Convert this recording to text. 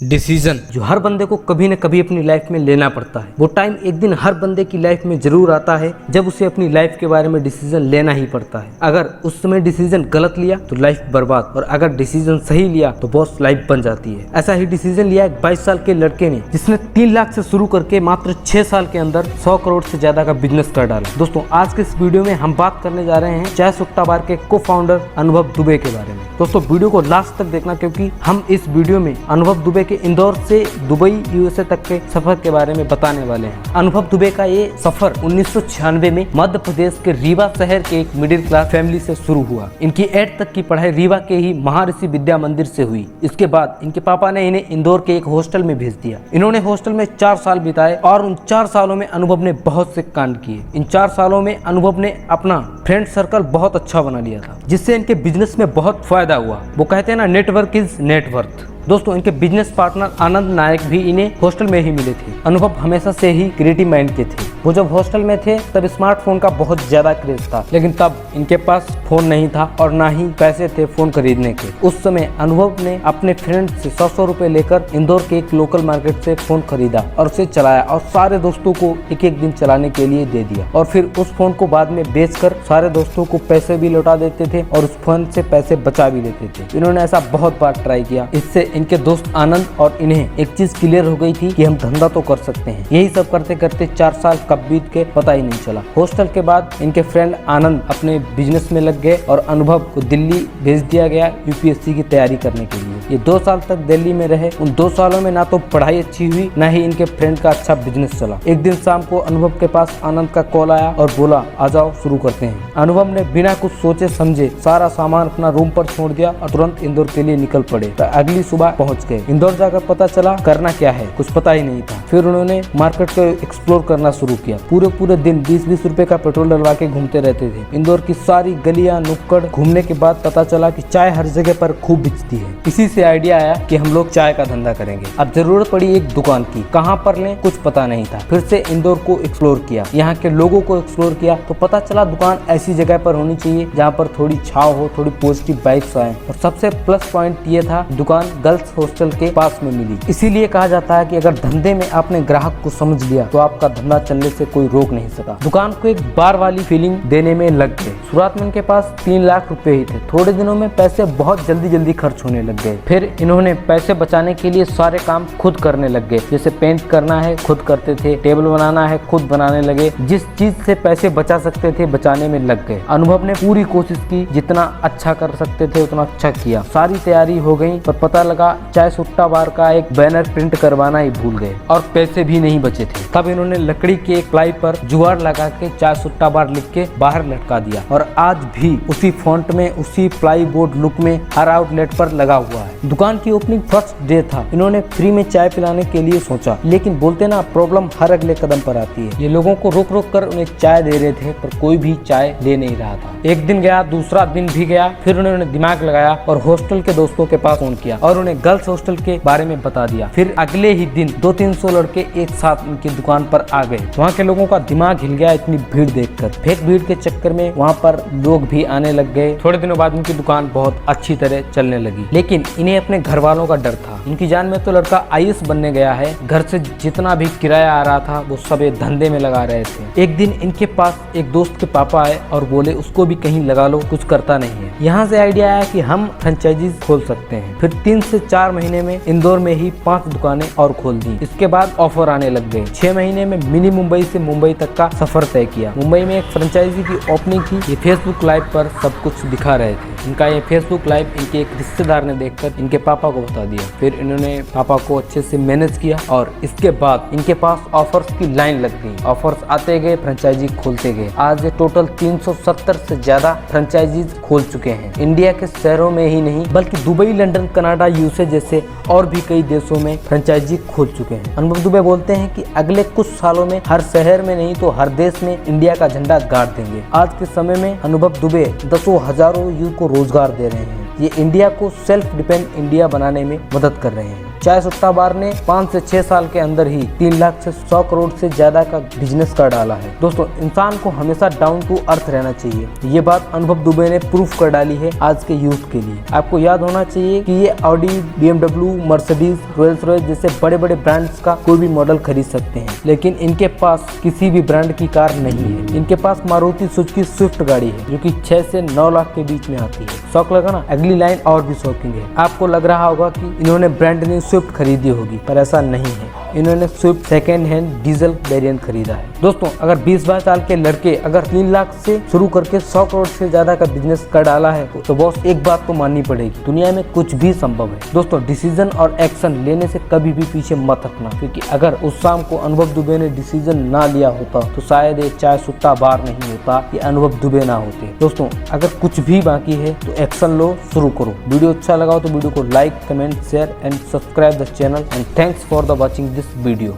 Decision जो हर बंदे को कभी न कभी अपनी लाइफ में लेना पड़ता है। वो टाइम एक दिन हर बंदे की लाइफ में जरूर आता है जब उसे अपनी लाइफ के बारे में डिसीजन लेना ही पड़ता है। अगर उस समय डिसीजन गलत लिया तो लाइफ बर्बाद, और अगर डिसीजन सही लिया तो बॉस लाइफ बन जाती है। ऐसा ही डिसीजन लिया एक 22 साल के लड़के ने, जिसने 3 लाख से शुरू करके मात्र 6 साल के अंदर 100 करोड़ से ज्यादा का बिजनेस कर डाला। दोस्तों, आज के इस वीडियो में हम बात करने जा रहे हैं चाय सुट्टा बार के को फाउंडर अनुभव दुबे के बारे में। दोस्तों, वीडियो को लास्ट तक देखना, क्योंकि हम इस वीडियो में अनुभव दुबे के इंदौर से दुबई यूएसए तक के सफर के बारे में बताने वाले हैं। अनुभव दुबे का ये सफर 1996 में मध्य प्रदेश के रीवा शहर के एक मिडिल क्लास फैमिली से शुरू हुआ। इनकी 8 तक की पढ़ाई रीवा के ही महर्षि विद्या मंदिर से हुई। इसके बाद इनके पापा ने इन्हें इंदौर के एक हॉस्टल में भेज दिया। इन्होंने हॉस्टल में 4 साल बिताए और उन 4 सालों में अनुभव ने बहुत से कांड किए। इन 4 सालों में अनुभव ने अपना फ्रेंड सर्कल बहुत अच्छा बना लिया था, जिससे इनके बिजनेस में बहुत फायदा हुआ। वो कहते हैं ना, नेटवर्क इज नेटवर्थ। दोस्तों, इनके बिजनेस पार्टनर आनंद नायक भी इन्हें हॉस्टल में ही मिले थे। अनुभव हमेशा से ही क्रिएटिव माइंड के थे। वो जब हॉस्टल में थे तब स्मार्टफोन का बहुत ज्यादा क्रेज था, लेकिन तब इनके पास फोन नहीं था और ना ही पैसे थे फोन खरीदने के। उस समय अनुभव ने अपने फ्रेंड से 100 रुपए लेकर इंदौर के एक लोकल मार्केट से फोन खरीदा और उसे चलाया, और सारे दोस्तों को एक एक दिन चलाने के लिए दे दिया। और फिर उस फोन को बाद में बेचकर सारे दोस्तों को पैसे भी लौटा देते थे और उस फोन से पैसे बचा भी लेते थे। इन्होंने ऐसा बहुत बार ट्राई किया। इससे इनके दोस्त आनंद और इन्हें एक चीज क्लियर हो गई थी कि हम धंधा तो कर सकते हैं। यही सब करते करते 4 साल कब बीत के पता ही नहीं चला। हॉस्टल के बाद इनके फ्रेंड आनंद अपने बिजनेस में लग गए और अनुभव को दिल्ली भेज दिया गया यूपीएससी की तैयारी करने के लिए। ये 2 साल तक दिल्ली में रहे। उन 2 सालों में ना तो पढ़ाई अच्छी हुई, ना ही इनके फ्रेंड का अच्छा बिजनेस चला। एक दिन शाम को अनुभव के पास आनंद का कॉल आया और बोला, आ जाओ शुरू करते हैं। अनुभव ने बिना कुछ सोचे समझे सारा सामान अपना रूम पर छोड़ दिया और तुरंत इंदौर के लिए निकल पड़े। तो अगली सुबह पहुंच गए। इंदौर जाकर पता चला करना क्या है कुछ पता ही नहीं था। फिर उन्होंने मार्केट को एक्सप्लोर करना शुरू किया। पूरे दिन 20-20 रुपए का पेट्रोल डलवा के घूमते रहते थे। इंदौर की सारी गलियां नुक्कड़ घूमने के बाद पता चला कि चाय हर जगह पर खूब बिकती है। इसी से आइडिया आया कि हम लोग चाय का धंधा करेंगे। अब जरूरत पड़ी एक दुकान की, कहाँ पर लें कुछ पता नहीं था। फिर से इंदौर को एक्सप्लोर किया, यहाँ के लोगों को एक्सप्लोर किया, तो पता चला दुकान ऐसी जगह पर होनी चाहिए जहाँ पर थोड़ी छाव हो, थोड़ी पॉजिटिव वाइब्स आए। और सबसे प्लस पॉइंट ये था, दुकान गर्ल्स हॉस्टल के पास में मिली। इसीलिए कहा जाता है कि अगर धंधे में आपने ग्राहक को समझ लिया तो आपका धंधा चलने से कोई रोक नहीं सका। दुकान को एक बार वाली फीलिंग देने में लग गए। शुरुआत में इनके पास 3 लाख रुपए ही थे। थोड़े दिनों में पैसे बहुत जल्दी खर्च होने लग गए। फिर इन्होंने पैसे बचाने के लिए सारे काम खुद करने लग गए। जैसे पेंट करना है खुद करते थे, टेबल बनाना है खुद बनाने लगे। जिस चीज से पैसे बचा सकते थे बचाने में लग गए। अनुभव ने पूरी कोशिश की, जितना अच्छा कर सकते थे उतना अच्छा किया। सारी तैयारी हो गई, पर पता लगा चाय सुट्टा बार का एक बैनर प्रिंट करवाना ही भूल गए और पैसे भी नहीं बचे थे। तब इन्होंने लकड़ी के एक प्लाई पर जुगाड़ लगा के चाय सुट्टा बार लिख के बाहर लटका दिया, और आज भी उसी फॉन्ट में, उसी प्लाई बोर्ड लुक में हर आउटलेट पर लगा हुआ है। दुकान की ओपनिंग फर्स्ट डे था। इन्होंने फ्री में चाय पिलाने के लिए सोचा, लेकिन बोलते ना, प्रॉब्लम हर अगले कदम पर आती है। ये लोगों को रोक रोक कर उन्हें चाय दे रहे थे, पर कोई भी चाय ले नहीं रहा था। एक दिन गया, दूसरा दिन भी गया। फिर उन्होंने दिमाग लगाया और हॉस्टल के दोस्तों के पास फोन किया और उन्हें गर्ल्स हॉस्टल के बारे में बता दिया। फिर अगले ही दिन 200-300 लड़के एक साथ उनकी दुकान पर आ गए। वहाँ के लोगों का दिमाग हिल गया इतनी भीड़ देखकर। फेक भीड़ के चक्कर में वहाँ पर लोग भी आने लग गए। थोड़े दिनों बाद उनकी दुकान बहुत अच्छी तरह चलने लगी, लेकिन इन्हें अपने घर वालों का डर था। इनकी जान में तो लड़का आईएएस बनने गया है। घर से जितना भी किराया आ रहा था वो सब ये धंधे में लगा रहे थे। एक दिन इनके पास एक दोस्त के पापा आए और बोले, उसको भी कहीं लगा लो, कुछ करता नहीं है। यहाँ से आइडिया आया कि हम फ्रेंचाइजीज खोल सकते हैं। फिर 3 से 4 महीने में इंदौर में ही 5 दुकानें और खोल दी। इसके बाद ऑफर आने लग गए। 6 महीने में मिनी मुंबई से मुंबई तक का सफर तय किया। मुंबई में एक फ्रेंचाइजी की ओपनिंग थी। ये फेसबुक लाइव पर सब कुछ दिखा रहे थे। इनका ये फेसबुक लाइव इनके एक रिश्तेदार ने देखकर इनके पापा को बता दिया। फिर इन्होंने पापा को अच्छे से मैनेज किया और इसके बाद इनके पास ऑफर्स की लाइन लग गई। ऑफर्स आते गए, फ्रेंचाइजी खोलते गए। आज ये टोटल 370 से ज्यादा फ्रेंचाइजीज खोल चुके हैं। इंडिया के शहरों में ही नहीं, बल्कि दुबई, लंदन, कनाडा, यूएसए जैसे और भी कई देशों में फ्रेंचाइजी खोल चुके हैं। अनुभव दुबे बोलते हैं कि अगले कुछ सालों में हर शहर में नहीं तो हर देश में इंडिया का झंडा गाड़ देंगे। आज के समय में अनुभव दुबे 10 हजारों युवा को रोजगार दे रहे हैं। ये इंडिया को सेल्फ डिपेंड इंडिया बनाने में मदद कर रहे हैं। चाय सुट्टा बार ने 5 से 6 साल के अंदर ही 3 लाख से 100 करोड़ से ज्यादा का बिजनेस कर डाला है। दोस्तों, इंसान को हमेशा डाउन टू अर्थ रहना चाहिए। ये बात अनुभव दुबे ने प्रूफ कर डाली है आज के यूथ के लिए। आपको याद होना चाहिए कि ये Audi, BMW, Mercedes, Rolls Royce जैसे बड़े बड़े ब्रांड्स का कोई भी मॉडल खरीद सकते हैं, लेकिन इनके पास किसी भी ब्रांड की कार नहीं है। इनके पास मारुति सुजुकी स्विफ्ट गाड़ी है जो कि 6 से 9 लाख के बीच में आती है। शौक लगा ना? अगली लाइन और भी शॉकिंग है। आपको लग रहा होगा कि इन्होंने ब्रांड न्यू स्विफ्ट खरीदी होगी, पर ऐसा नहीं है। इन्होंने Swift second hand diesel variant खरीदा है। दोस्तों, अगर 20-22 साल के लड़के अगर 3 लाख से शुरू करके 100 करोड़ से ज्यादा का बिजनेस कर डाला है तो बॉस एक बात तो माननी पड़ेगी, दुनिया में कुछ भी संभव है। दोस्तों, डिसीजन और एक्शन लेने से कभी भी पीछे मत हटना, क्योंकि अगर उस शाम को अनुभव दुबे ने डिसीजन ना लिया होता तो शायद ये चाय सुट्टा बार नहीं होता, ये अनुभव दुबे ना होते। दोस्तों, अगर कुछ भी बाकी है तो एक्शन लो, शुरू करो। वीडियो अच्छा लगा तो वीडियो को like, comment, share and subscribe the channel and thanks for the watching this video.